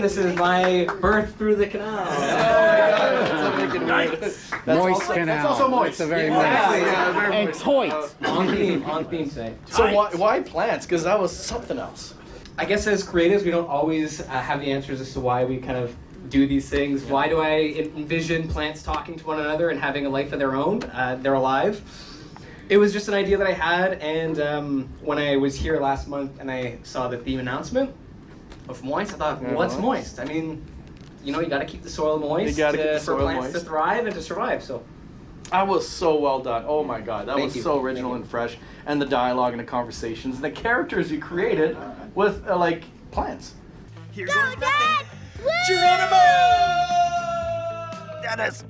This is my birth through the canal. Moist canal. That's also moist. It's a very very moist. And toit. On theme today. So why plants? Because that was something else. I guess as creatives, we don't always have the answers as to why we kind of do these things. Why do I envision plants talking to one another and having a life of their own? They're alive. It was just an idea that I had, and when I was here last month and I saw the theme announcement of moist, I thought, what's moist? I mean, you got to keep the soil moist for plants to thrive and to survive. So. That was so well done. Oh my God, that was so original and fresh. And the dialogue and the conversations, and the characters you created with like plants. Here goes Dad! Geronimo! Dennis!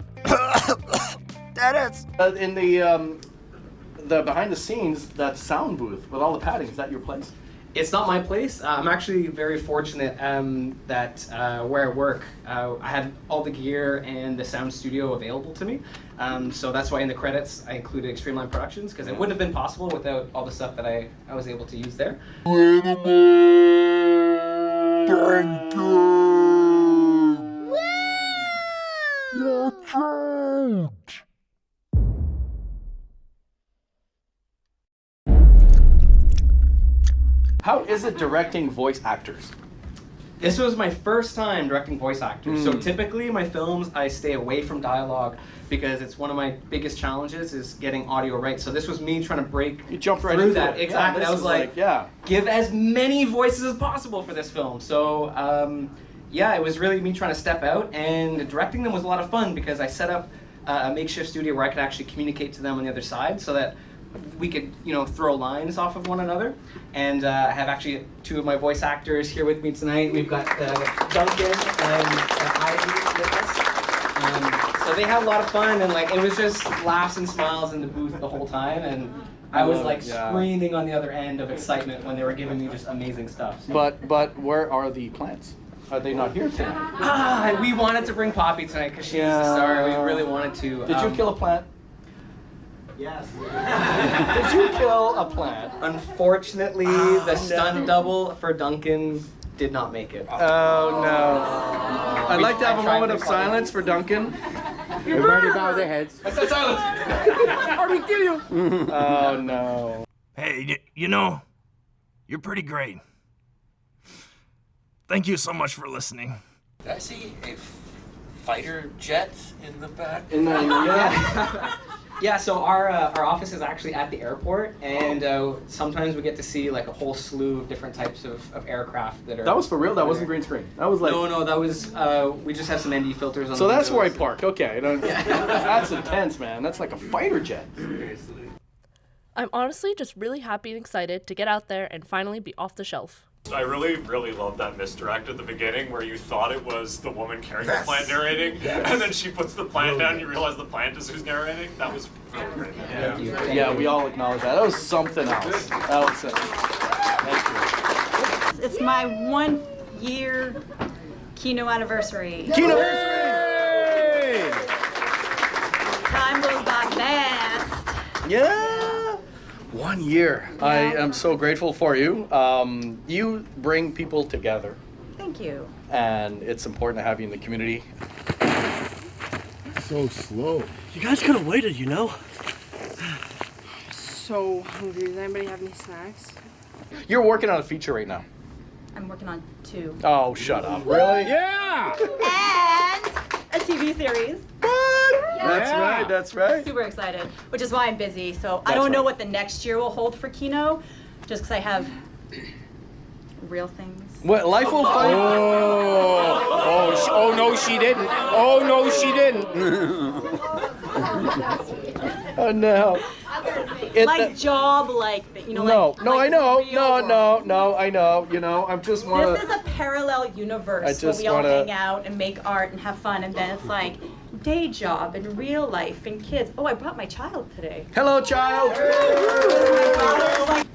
Dennis! In the behind the scenes, that sound booth with all the padding, is that your place? It's not my place. I'm actually very fortunate that where I work, I had all the gear and the sound studio available to me. So that's why in the credits I included Extreme Line Productions, because it wouldn't have been possible without all the stuff that I was able to use there. How is it directing voice actors? This was my first time directing voice actors. So typically my films, I stay away from dialogue because it's one of my biggest challenges is getting audio right. So this was me trying to break through that. Exactly. I was like, give as many voices as possible for this film. So yeah, it was really me trying to step out, and directing them was a lot of fun because I set up a makeshift studio where I could actually communicate to them on the other side so that we could, throw lines off of one another. And I have actually two of my voice actors here with me tonight. We've got Duncan and Ivy with us. So they had a lot of fun, and it was just laughs and smiles in the booth the whole time. And I was screaming on the other end of excitement when they were giving me just amazing stuff. So. But where are the plants? Are they not here tonight? We wanted to bring Poppy tonight because she's the star. We really wanted to. Did you kill a plant? Yes. Did you kill a plant? Unfortunately, the stunt double for Duncan did not make it. Oh no. I'd like to have a moment of silence for Duncan. Everybody bow their heads. I said silence! Or we kill you! Oh no. Hey, you're pretty great. Thank you so much for listening. Did I see a fighter jet in the back? Yeah, so our office is actually at the airport, and sometimes we get to see a whole slew of different types of aircraft that are... That was for real? That wasn't green screen? That was No, that was... we just have some ND filters on So the that's where I windows. parked, okay. That's intense, man. That's like a fighter jet. Seriously. I'm honestly just really happy and excited to get out there and finally be off the shelf. I really, really love that misdirect at the beginning where you thought it was the woman carrying the plant narrating, and then she puts the plant down and you realize the plant is who's narrating. That was really great. Yeah, we all acknowledge that. That was something else. That was it. Thank you. It's my 1 year Kino Anniversary. Kino Anniversary! Time goes by fast. Yeah! 1 year. Yeah. I am so grateful for you. You bring people together. Thank you. And it's important to have you in the community. So slow. You guys could have waited, So hungry. Does anybody have any snacks? You're working on a feature right now. I'm working on 2. Oh, shut up. Really? Yeah! And a TV series. What? That's right. Super excited, which is why I'm busy. So I don't know what the next year will hold for Kino, just because I have real things. What, life will find... Oh, no, she didn't. Oh, no, she didn't. Oh, no. Job, No, I know. No, I know. I'm just want This is a parallel universe where we all hang out and make art and have fun, and then it's day job and real life and kids. Oh, I brought my child today. Hello, child.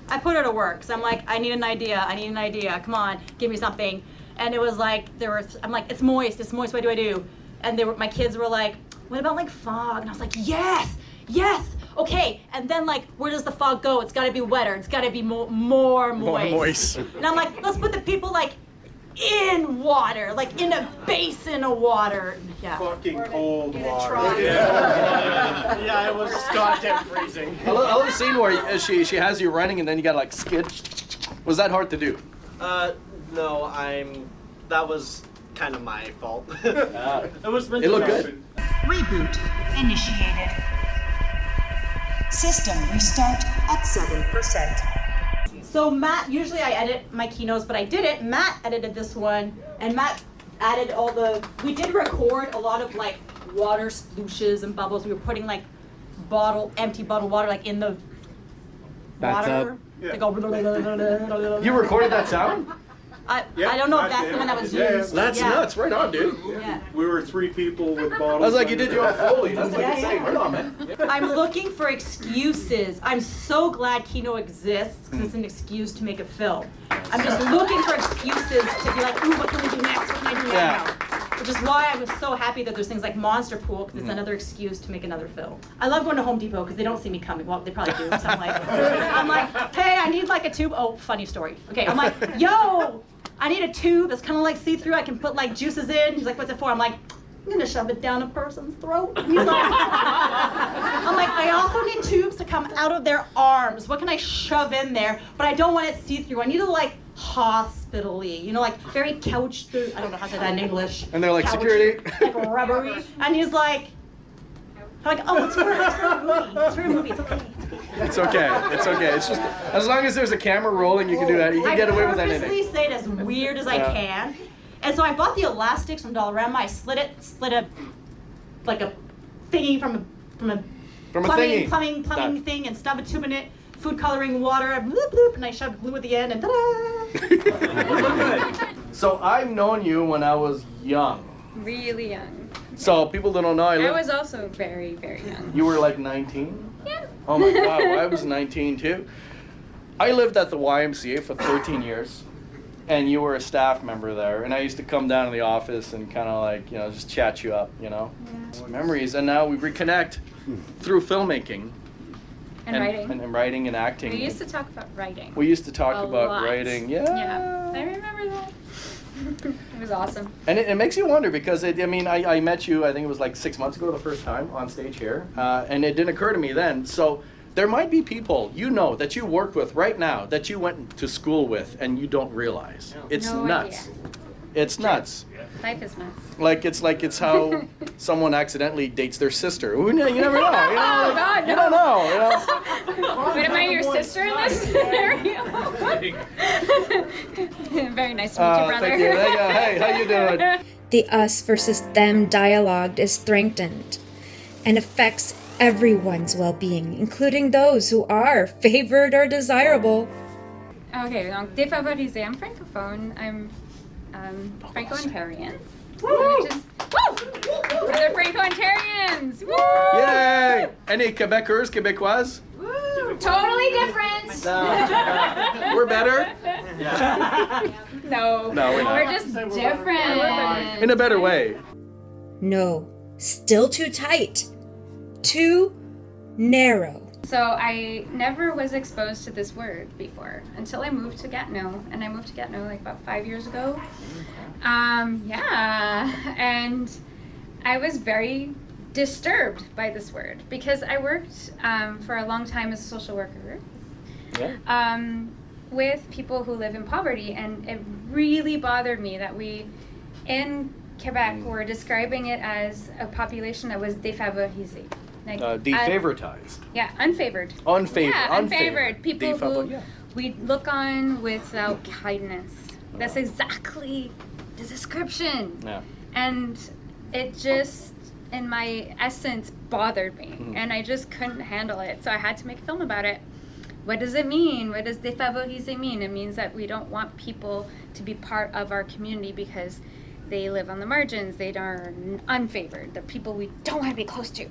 I put her to work, so I'm I need an idea. Come on, give me something. And it was I'm it's moist, what do I do? And my kids were like, what about fog? And I was like, yes, okay. And then where does the fog go? It's gotta be wetter, it's gotta be more moist. And I'm let's put the people in water, like in a basin of water. Yeah. Fucking cold water. Yeah, it was goddamn freezing. I love the scene where she has you running and then you gotta like skid. Was that hard to do? No, that was kind of my fault. It looked good. Reboot initiated. System restart at 7%. So Matt, usually I edit my Kinos, but I didn't. Matt edited this one, and Matt added we did record a lot of like water splooshes and bubbles. We were putting like empty bottle water like in the water. Yeah. They go. You recorded that sound? I don't know if that's the one that was used. That's nuts. Right on, dude. Yeah. We were 3 people with bottles. I was like, you did your own Foley. That's like insane. Right on, man. I'm looking for excuses. I'm so glad Kino exists because it's an excuse to make a film. I'm just looking for excuses to be like, ooh, what can we do next? What can I do now? Which is why I was so happy that there's things like Monster Pool because it's another excuse to make another film. I love going to Home Depot because they don't see me coming. Well, they probably do. So I'm like, hey, I need like a tube. Oh, funny story. Okay, I'm like, yo, I need a tube that's kind of like see-through. I can put like juices in. He's like, what's it for? I'm like, I'm gonna shove it down a person's throat. He's like, I'm like, I also need tubes to come out of their arms. What can I shove in there? But I don't want it see-through. I need it like hospital-y, like very couch through. I don't know how to say that in English. And they're like, couch, security. like rubbery. And he's like, oh, it's for a movie. It's for a movie. It's okay. It's okay. It's okay. It's just as long as there's a camera rolling, you can do that. You can get away with anything. I purposely say it as weird as I can. And so I bought the elastics from Dollarama. I split a thingy from a plumbing thing and stuff a tube in it. Food coloring, water, bloop bloop, and I shoved glue at the end and ta-da! So I've known you when I was young. Really young. So people that don't know, I was also very, very young. You were like 19? Yeah. Oh my God, well, I was 19 too. I lived at the YMCA for 13 years, and you were a staff member there, and I used to come down to the office and kind of like, just chat you up, Memories, and now we reconnect through filmmaking. And writing. And writing and acting. We used to talk about writing. We used to talk about lot. writing, Yeah, I remember that. It was awesome. And it makes you wonder because, I met you, I think it was like 6 months ago the first time on stage here, and it didn't occur to me then. So there might be people that you work with right now that you went to school with and you don't realize. It's nuts. Idea. It's nuts. Life is nuts. It's how someone accidentally dates their sister. You never know. Oh God, no. You don't know. But am I your sister in this scenario? Very nice to meet you, brother. Thank you. Hey, how you doing? The us versus them dialogue is strengthened and affects everyone's well-being, including those who are favored or desirable. Okay, donc défavorisé. I'm francophone. I'm Franco-Ontarian. Other Franco-Ontarians! Woo! Yay! Any Quebecers, Quebecois? Totally different! We're better? No, we're not. We're just different. In a better way. No, still too tight. Too narrow. So I never was exposed to this word before until I moved to Gatineau, and I moved to Gatineau like about 5 years ago. And I was very disturbed by this word because I worked for a long time as a social worker with people who live in poverty, and it really bothered me that we in Quebec were describing it as a population that was défavorisé. Like, defavoritized. Unfavored. Unfavored. Yeah, unfavored. People who we look on without kindness. That's exactly the description. Yeah. And it just, in my essence, bothered me. And I just couldn't handle it. So I had to make a film about it. What does it mean? What does défavorisé mean? It means that we don't want people to be part of our community because they live on the margins. They are unfavored. The people we don't want to be close to.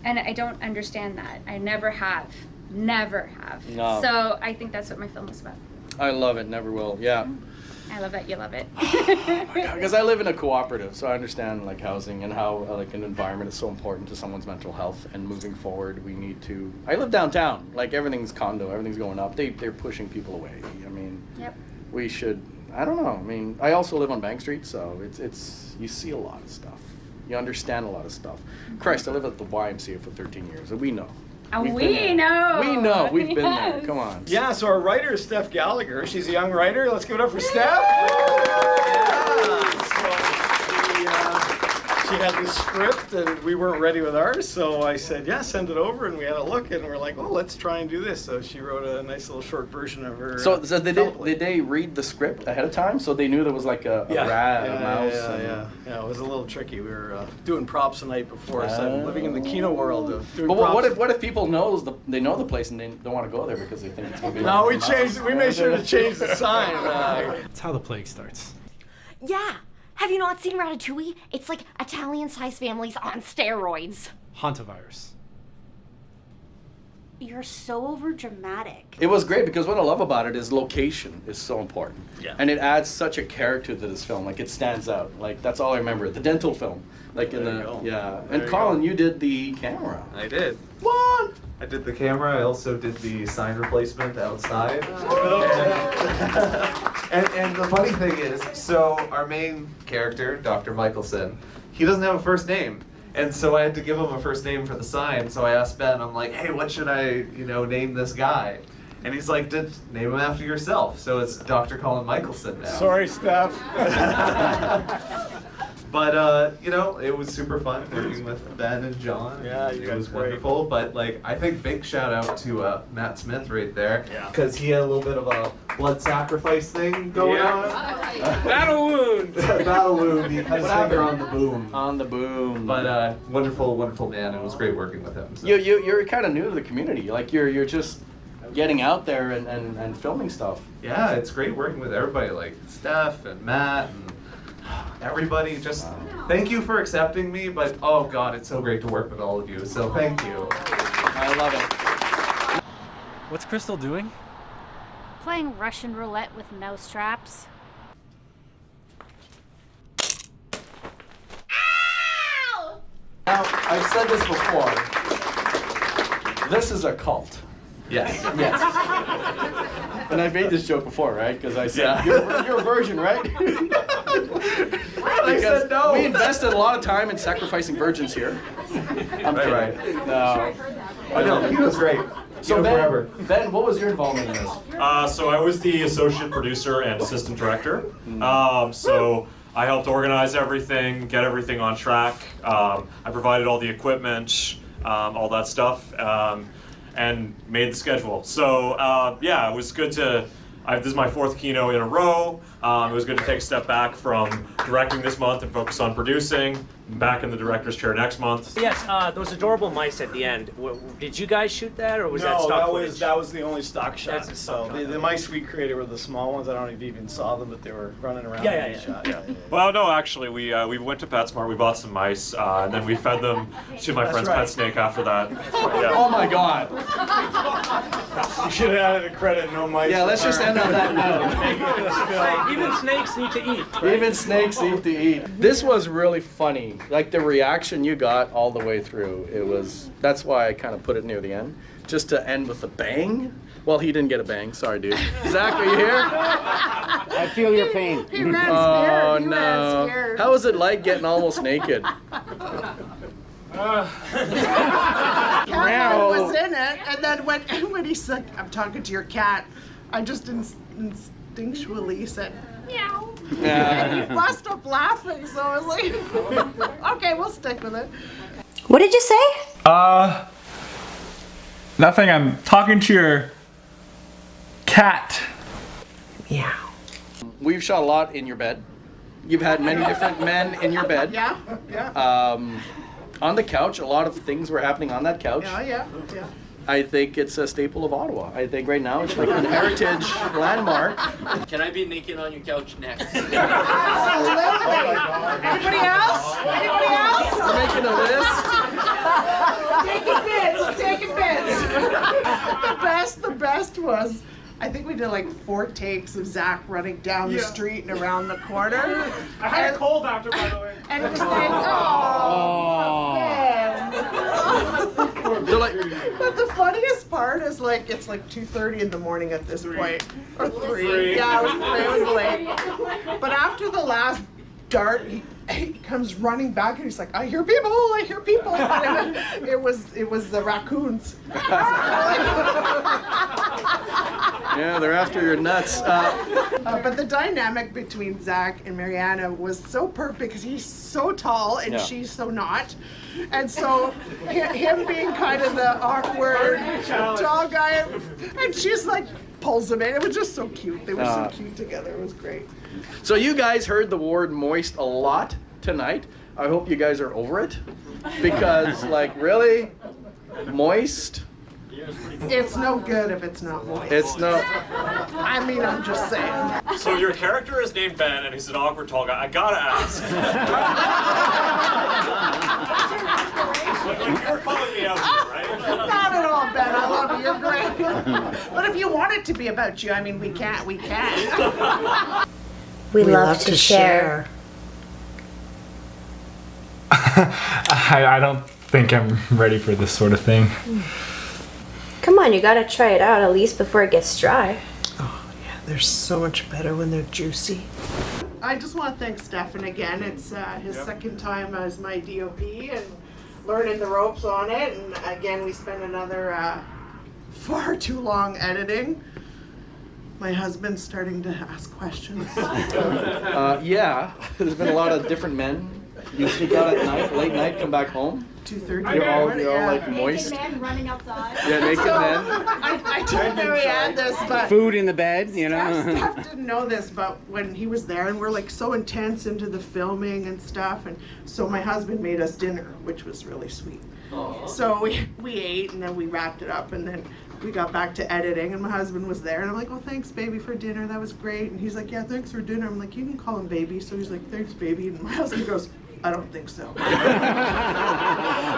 And I don't understand that. I never have. Never have. No. So I think that's what my film is about. I love it, never will. Yeah. I love it, you love it. Because I live in a cooperative, so I understand like housing and how like an environment is so important to someone's mental health. And moving forward, we need to. I live downtown. Like everything's condo, everything's going up. They're pushing people away. I mean, we should. I don't know. I mean, I also live on Bank Street, so it's you see a lot of stuff. You understand a lot of stuff. Christ, I lived at the YMCA for 13 years, and we know. We know. We know. We've been there. Yes. Come on. Yeah, so our writer is Steph Gallagher. She's a young writer. Let's give it up for Steph. She had this script and we weren't ready with ours, so I said, yeah, send it over, and we had a look and we're like, well, let's try and do this. So she wrote a nice little short version of her. So did they read the script ahead of time, so they knew there was like a rat, a mouse? Yeah, it was a little tricky. We were doing props the night before, so I'm living in the Kino world of doing But props. what if people they know the place and they don't want to go there because they think it's going to be... No, we made sure to change the sign. That's how the plague starts. Yeah. Have you not seen Ratatouille? It's like Italian-sized families on steroids. Hantavirus. You're so over-dramatic. It was great because what I love about it is location is so important. Yeah. And it adds such a character to this film. Like, it stands out. Like, that's all I remember. The dental film. Like, in the... Yeah. And Colin, you did the camera. I did. What? I did the camera. I also did the sign replacement outside. And the funny thing is, so our main character, Dr. Michelson, he doesn't have a first name. And so I had to give him a first name for the sign. So I asked Ben, I'm like, hey, what should I, name this guy? And he's like, name him after yourself. So it's Dr. Colin Michelson now. Sorry, Steph. But, it was super fun working with Ben and John. Yeah, it was wonderful. But, I think big shout out to Matt Smith right there. Yeah. Because he had a little bit of a blood sacrifice thing going on. Battle wound! Battle wound. He had his finger on the boom. On the boom. But, wonderful, wonderful man. It was great working with him. So. You're kind of new to the community. Like, you're just getting out there and filming stuff. Yeah, it's great working with everybody, like Steph and Matt and everybody. Just thank you for accepting me, but oh god, it's so great to work with all of you, so thank you. I love it. What's Crystal doing? Playing Russian roulette with mouse traps. Now, I've said this before. This is a cult. Yes. Yes. And I made this joke before, right? Because I said, you're a virgin, right? I said no. We invested a lot of time in sacrificing virgins here. I'm kidding. Right. No. I know, he was great. So Ben, what was your involvement in this? So I was the associate producer and assistant director. So I helped organize everything, get everything on track. I provided all the equipment, all that stuff, and made the schedule. So yeah, it was good to. This is my 4th Kino in a row. It was good to take a step back from directing this month and focus on producing. Back in the director's chair next month. Yes, those adorable mice at the end. Did you guys shoot that, or was that stock footage? that was the only stock shot. That's the stock shot. The mice we created were the small ones. I don't know if you even saw them, but they were running around. Yeah. Well, no, actually, we went to PetSmart. We bought some mice, and then we fed them to my friend's pet snake after that. Yeah. Oh my God! You should have added a credit. No mice. Yeah, let's just end on that note. Even snakes need to eat. Right? Even snakes need to eat. This was really funny. Like the reaction you got all the way through, that's why I kind of put it near the end. Just to end with a bang. Well, he didn't get a bang. Sorry, dude. Zach, are you here? I feel your pain. He ran scared. Oh, He no. ran scared. How was it like getting almost naked? Cat was in it, and then when he said, "I'm talking to your cat," I just instinctually said, "Meow." Yeah. And he bust up laughing, so I was like, "Okay, we'll stick with it." What did you say? Nothing. I'm talking to your cat. Meow. We've shot a lot in your bed. You've had many different men in your bed. Yeah. On the couch, a lot of things were happening on that couch. Yeah. I think it's a staple of Ottawa. I think right now it's like an heritage landmark. Can I be naked on your couch next? Absolutely. Anybody else? Anybody else? We're making a list. Taking bits. The best was, I think we did like 4 takes of Zach running down the street and around the corner. I had a cold after, by the way. And it was like, oh. They're like, But the funniest part is like it's like 2:30 in the morning at this point, or 3. Yeah, it was late. But after the last dart, he comes running back and he's like, "I hear people! I hear people!" And it was the raccoons. yeah, they're after your nuts. But the dynamic between Zach and Mariana was so perfect because he's so tall and Yeah. she's so not. And so him being kind of the awkward tall guy, and she's like pulls him in. It was just so cute. They were so cute together. It was great. So you guys heard the word moist a lot tonight. I hope you guys are over it. Because, like, really? Moist? It's no good if it's not moist. It's not. I mean, I'm just saying. So your character is named Ben, and he's an awkward tall guy. I gotta ask. You're calling me out here, right? Not at all, Ben. I love you. You're great. But if you want it to be about you, I mean, we can. We love to share. I don't think I'm ready for this sort of thing. Come on, you gotta try it out at least before it gets dry. They're so much better when they're juicy. I just want to thank Stefan again. It's his second time as my DOP and learning the ropes on it. And again, we spent another far too long editing. My husband's starting to ask questions. Yeah, there's been a lot of different men. You sneak out at night, late night, come back home. 2:30. You're all like moist. Naked men running outside. Yeah, naked men. I told Marianne this, but Food in the bed, you know. Steph didn't know this, but when he was there, and we're like so intense into the filming and stuff, and so my husband made us dinner, which was really sweet. So we ate, and then we wrapped it up, and then we got back to editing, and my husband was there, and I'm like, "Well, thanks, baby, for dinner. That was great." And he's like, "Yeah, thanks for dinner." I'm like, "You can call him baby." So he's like, "Thanks, baby," and my husband goes, "I don't think so."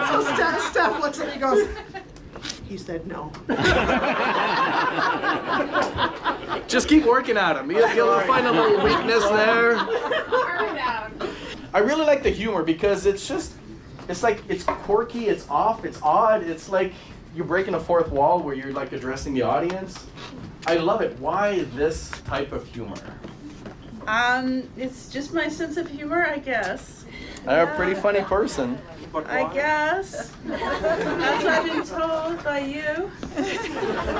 So Steph looks at me and goes, he said no. Just keep working at him. You'll find a little weakness there. I really like the humor because it's like, it's quirky, it's off, it's odd. It's like you're breaking a fourth wall where you're like addressing the audience. I love it. Why this type of humor? It's just my sense of humor, I guess. I'm a pretty funny person. I guess. That's what I've been told by you.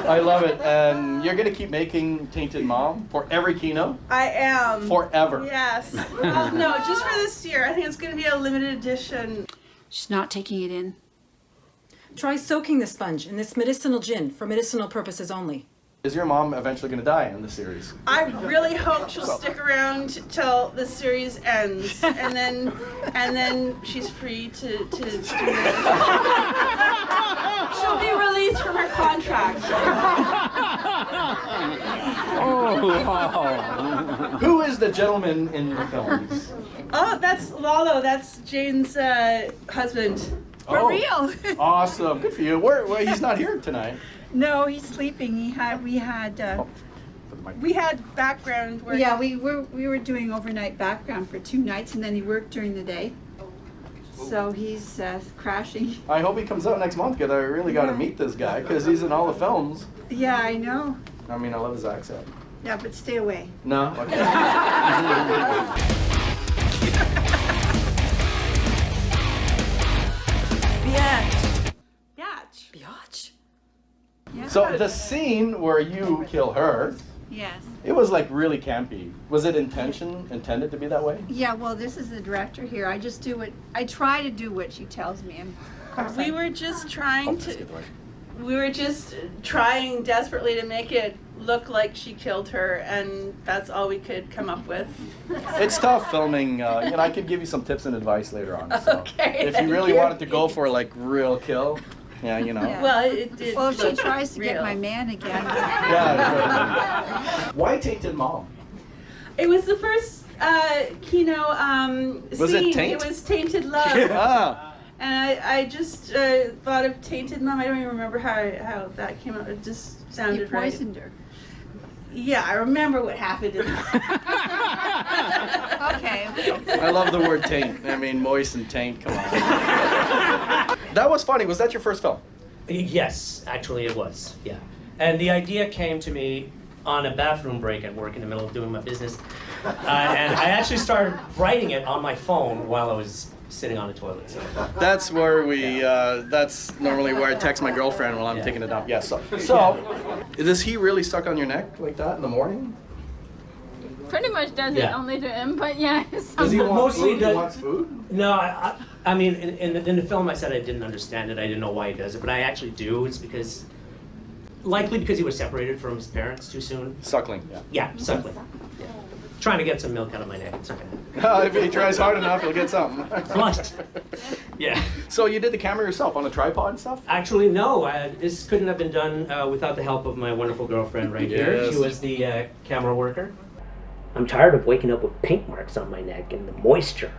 I love it. And you're going to keep making Tainted Mom for every Kino? I am. Forever. Yes. No, just for this year. I think it's going to be a limited edition. She's not taking it in. Try soaking the sponge in this medicinal gin for medicinal purposes only. Is your mom eventually going to die in the series? I really hope she'll stick around till the series ends, and then she's free to do it. She'll be released from her contract. Who is the gentleman in the films? Oh, that's Lalo. That's Jane's husband. For real? Awesome. Good for you. Where he's not here tonight. No, he's sleeping. We had background work. Yeah, we were doing overnight background for 2 nights, and then he worked during the day. So he's crashing. I hope he comes out next month because I really got to meet this guy because he's in all the films. Yeah, I know. I mean, I love his accent. Yeah, but stay away. No? Okay. Biatch. So the scene where you kill her, Yes. it was like really campy. Was it intended to be that way? Yeah, well, this is the director here. I try to do what she tells me. And of course We were just trying desperately to make it look like she killed her, and that's all we could come up with. It's tough filming. I could give you some tips and advice later on. So Okay, if you thank really you. wanted to go for like real kill, yeah. Well, well, if she tries to get my man again. Yeah. Why Tainted Mom? It was the first Kino Was it scene. Taint? It was Tainted Love. Ah. And I just thought of Tainted Mom. I don't even remember how that came out. It just sounded You right. poisoned her. Yeah, I remember what happened. Okay. I love the word taint. I mean, moist and taint. Come on. That was funny. Was that your first film? Yes, actually it was, yeah. And the idea came to me on a bathroom break at work in the middle of doing my business. And I actually started writing it on my phone while I was sitting on the toilet. So. That's where that's normally where I text my girlfriend while I'm taking a dump. Yes. So, is he really stuck on your neck like that in the morning? Pretty much does it only to him, but yeah. Does he want Mostly food? He wants food? No, I mean, in the film I said I didn't understand it. I didn't know why he does it, but I actually do. It's likely because he was separated from his parents too soon. Suckling. Yeah, suckling. Yeah. Trying to get some milk out of my neck. It's okay. If he tries hard enough, he'll get something. Yeah. So you did the camera yourself on a tripod and stuff? Actually, no. This couldn't have been done without the help of my wonderful girlfriend right here. Yes. She was the camera worker. I'm tired of waking up with pink marks on my neck and the moisture.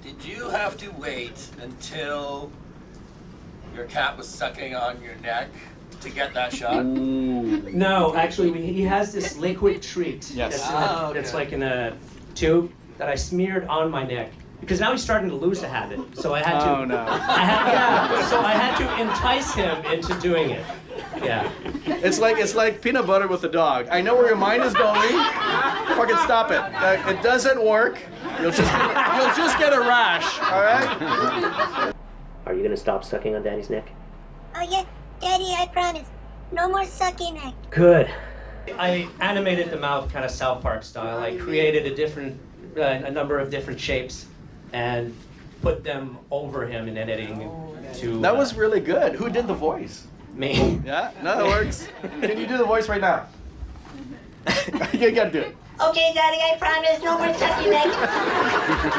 Did you have to wait until your cat was sucking on your neck to get that shot? No, actually, he has this liquid treat. Yes. That's like in a tube that I smeared on my neck. Because now he's starting to lose the habit. So I had to. Oh, no. So I had to entice him into doing it. Yeah. It's like peanut butter with a dog. I know where your mind is going. Fucking stop it. It doesn't work. You'll just get a rash. All right. Are you gonna stop sucking on Daddy's neck? Oh yeah, Daddy, I promise. No more sucking neck. Good. I animated the mouth kind of South Park style. I created a number of different shapes and put them over him in editing to... That was really good. Who did the voice? Me. Yeah? No, that works. Can you do the voice right now? You gotta do it. Okay, Daddy, I promise. No more sucking neck.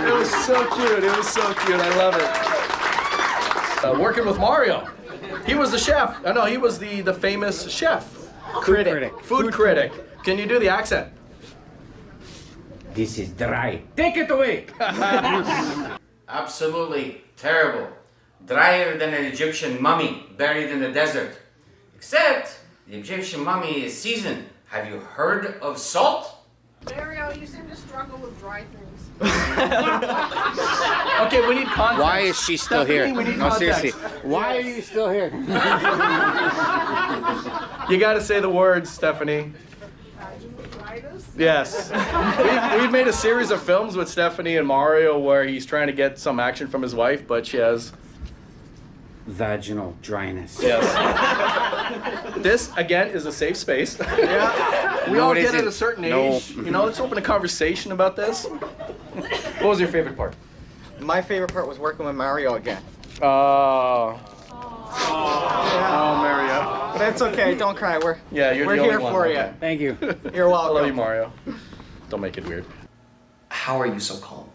It was so cute. It was so cute. I love it. Working with Mario. He was the chef. Oh, no, he was the famous chef. Food critic. Can you do the accent? This is dry. Take it away. Absolutely terrible. Drier than an Egyptian mummy buried in the desert. Except the Egyptian mummy is seasoned. Have you heard of salt? Mario, you seem to struggle with dry things. Okay, we need context. Why is she still here? We need No, context. seriously. Why are you still here? You gotta say the words, Stephanie. Yes. We've made a series of films with Stephanie and Mario where he's trying to get some action from his wife, but she has... Vaginal dryness. Yes. This, again, is a safe space. Yeah. We No, all it get at isn't. a certain No. age. You know, let's open a conversation about this. What was your favorite part? My favorite part was working with Mario again. Oh, Mario. But it's okay, don't cry. We're You're we're the only here one. for Okay. you. Thank you. You're welcome. I love you, Mario. Don't make it weird. How are you so calm?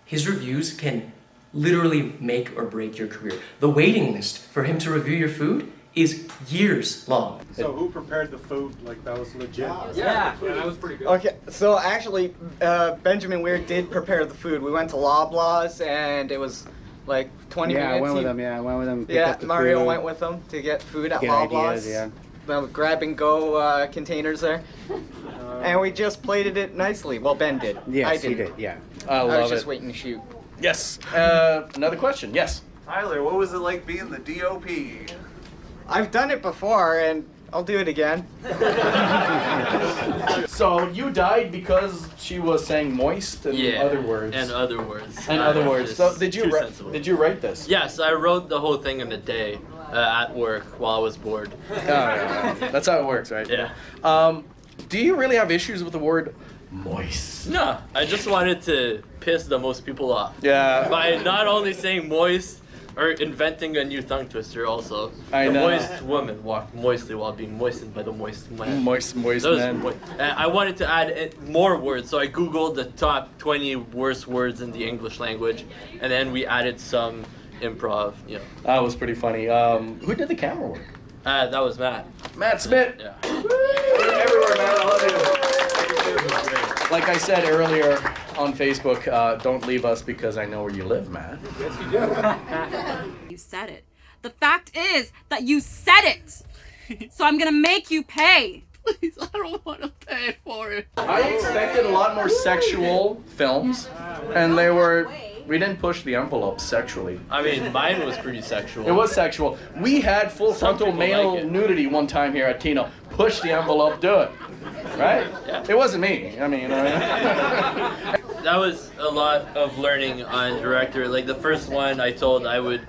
His reviews can literally make or break your career. The waiting list for him to review your food is years long. So who prepared the food? Like that was legit? Yeah, that was pretty good. Okay, so actually, Benjamin Weir did prepare the food. We went to Loblaws and it was like 20 minutes. I went with him. Yeah, I went with him. picked Yeah, up the Mario food, went with them to get food at get Loblaws. ideas, yeah. The grab and go containers there. And we just plated it nicely. Well, Ben did. Yes, I he didn't. did, yeah. I I love was just it. waiting to shoot. Yes. Another question. Yes. Tyler, what was it like being the DOP? I've done it before, and I'll do it again. So you died because she was saying moist and other words. And other words. And other words. So did you write this? Yes, I wrote the whole thing in a day at work while I was bored. Oh, yeah. That's how it works, right? Yeah. Do you really have issues with the word moist? No, I just wanted to piss the most people off. Yeah. By not only saying moist, or inventing a new tongue twister also. I the know. moist woman walked moistly while being moistened by the moist man. Moist That was man. I wanted to add more words, so I googled the top 20 worst words in the English language, and then we added some improv, you know. That was pretty funny. Who did the camera work? That was Matt. Matt Smith. Yeah. You're everywhere, man. I love you. Like I said earlier on Facebook, don't leave us because I know where you live, man. Yes, you do. You said it. The fact is that you said it. So I'm gonna make you pay. Please, I don't want to pay for it. I expected a lot more sexual films, and they were We didn't push the envelope sexually. I mean, mine was pretty sexual. It was sexual. We had full Some frontal people male like it. nudity one time here at Kino. Push the envelope, do it. Right? Yeah. It wasn't me. I mean, That was a lot of learning on director. Like the first one, I told I would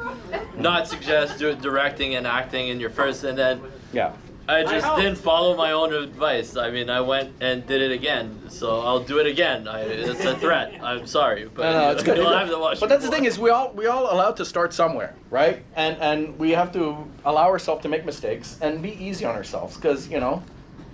not suggest directing and acting in your first, and then yeah. I just didn't follow my own advice. I mean, I went and did it again, so I'll do it again. It's a threat. I'm sorry, but No, it's good. you'll have to watch But it that's the more. thing is we all allowed to start somewhere, right? And we have to allow ourselves to make mistakes and be easy on ourselves because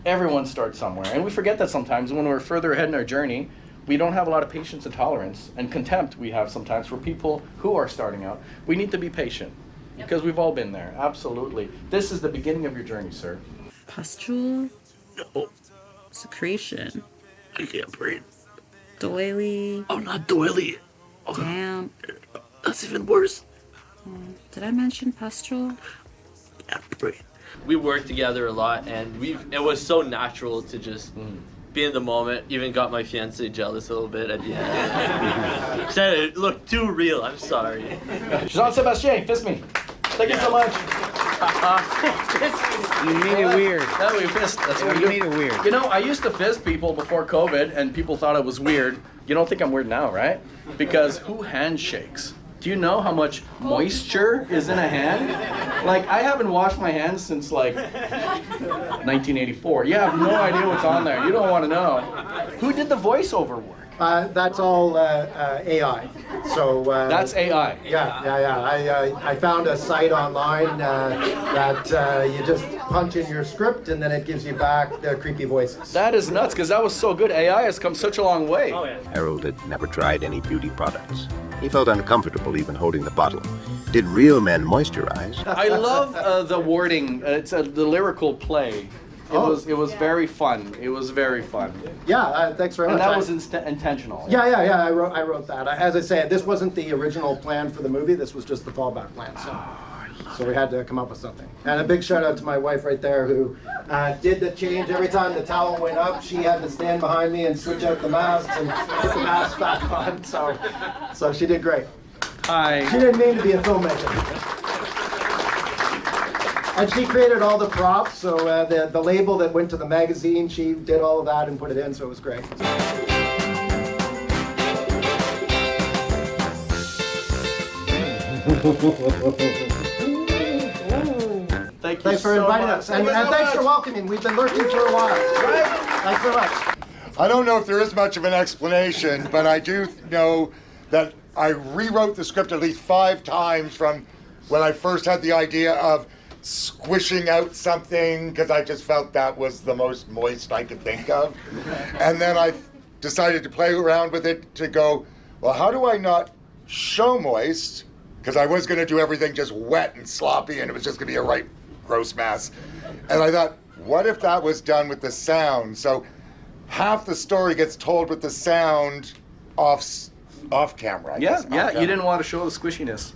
everyone starts somewhere, and we forget that sometimes when we're further ahead in our journey. We don't have a lot of patience and tolerance and contempt we have sometimes for people who are starting out. We need to be patient because we've all been there. Absolutely. This is the beginning of your journey, sir. Pustule? No. Secretion? I can't breathe. Doily? Oh, not doily. Oh, Damp? that's even worse. Did I mention pustule? Can't breathe. We worked together a lot, and it was so natural to just be in the moment. Even got my fiance jealous a little bit at the end. Said it looked too real. I'm sorry. Jean-Sébastien, fist me. Thank you so much. You made it weird. No, we fist. That's what You made it weird. You know, I used to fist people before COVID, and people thought it was weird. You don't think I'm weird now, right? Because who handshakes? Do you know how much moisture is in a hand? Like, I haven't washed my hands since, like, 1984. You have no idea what's on there. You don't want to know. Who did the voiceover work? That's all AI. So That's AI. Yeah. I found a site online that you just punch in your script and then it gives you back the creepy voices. That is nuts, because that was so good. AI has come such a long way. Oh yeah. Harold had never tried any beauty products. He felt uncomfortable even holding the bottle. Did real men moisturize? I love the wording. It's the lyrical play. It was very fun. It was very fun. Yeah, thanks very much. And that was intentional. Yeah. I wrote that. As I said, this wasn't the original plan for the movie. This was just the fallback plan. So we had to come up with something. And a big shout out to my wife right there who did the change. Every time the towel went up, she had to stand behind me and switch out the masks and put the masks back on. So she did great. Hi. She didn't mean to be a filmmaker. And she created all the props, so the label that went to the magazine, she did all of that and put it in, so it was great. Thanks for inviting us, and thanks for welcoming. We've been lurking for a while. Thanks very much. I don't know if there is much of an explanation, but I do know that I rewrote the script at least 5 times from when I first had the idea of squishing out something, because I just felt that was the most moist I could think of. And then I decided to play around with it to go, well, how do I not show moist? Because I was going to do everything just wet and sloppy, and it was just going to be a right gross mess. And I thought, what if that was done with the sound? So half the story gets told with the sound off camera. I guess, Yeah, off you camera. didn't want to show the squishiness.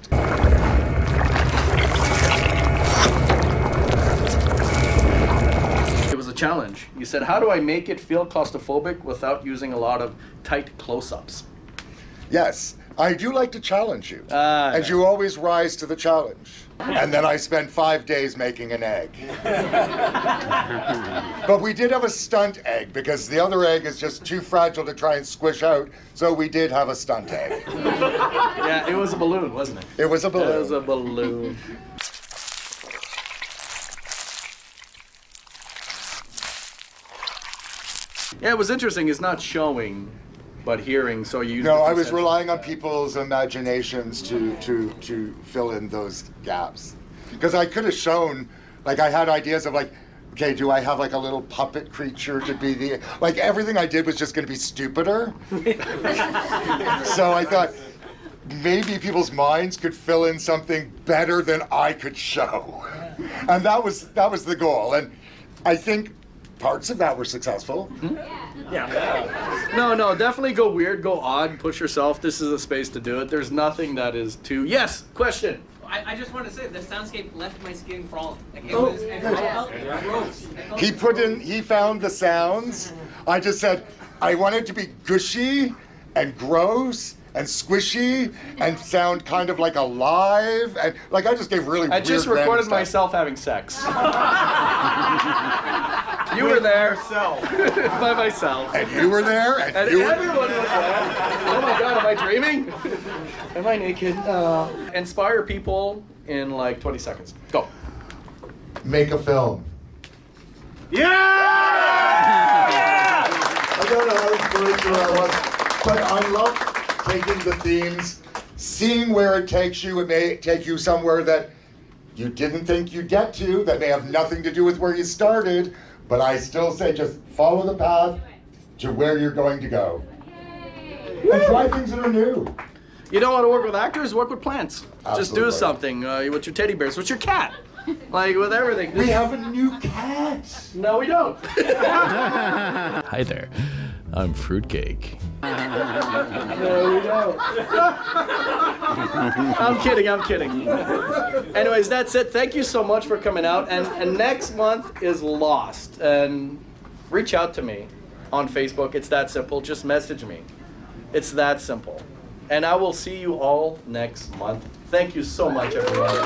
It was a challenge. You said, how do I make it feel claustrophobic without using a lot of tight close-ups? Yes, I do like to challenge you. And you always rise to the challenge. And then I spent 5 days making an egg. But we did have a stunt egg because the other egg is just too fragile to try and squish out. So we did have a stunt egg. Yeah, it was a balloon, wasn't it? It was a balloon. It was a balloon. Yeah, it was interesting. It's not showing, but hearing. So you. No, I was relying on people's imaginations to fill in those gaps. Because I could have shown, like I had ideas of like, okay, do I have like a little puppet creature to be the, like everything I did was just going to be stupider. So I thought maybe people's minds could fill in something better than I could show. And that was the goal. And I think parts of that were successful. Yeah. No, definitely go weird, go odd, push yourself. This is a space to do it. There's nothing that is too. Yes, question. I just want to say the soundscape left my skin crawling. Like it Oh. was gross. He found the sounds. I just said, I want it to be gushy and gross and squishy and sound kind of like alive. And like I just gave really I just weird random recorded stuff. myself having sex. You were there. By myself. And you were there. And you were... everyone was there. Oh my God, am I dreaming? Am I naked? Inspire people in like 20 seconds. Go. Make a film. Yeah! I don't know how inspirational that was, but I love taking the themes, seeing where it takes you. It may take you somewhere that you didn't think you'd get to, that may have nothing to do with where you started, but I still say just follow the path to where you're going to go. And try things that are new. You don't want to work with actors? Work with plants. Just do Absolutely. something with your teddy bears, with your cat. Like with everything. We have a new cat. No, we don't. Hi there, I'm Fruitcake. No, we don't. I'm kidding. Anyways, that's it. Thank you so much for coming out. And next month is Lost. And reach out to me on Facebook. It's that simple. Just message me. It's that simple. And I will see you all next month. Thank you so much, everyone.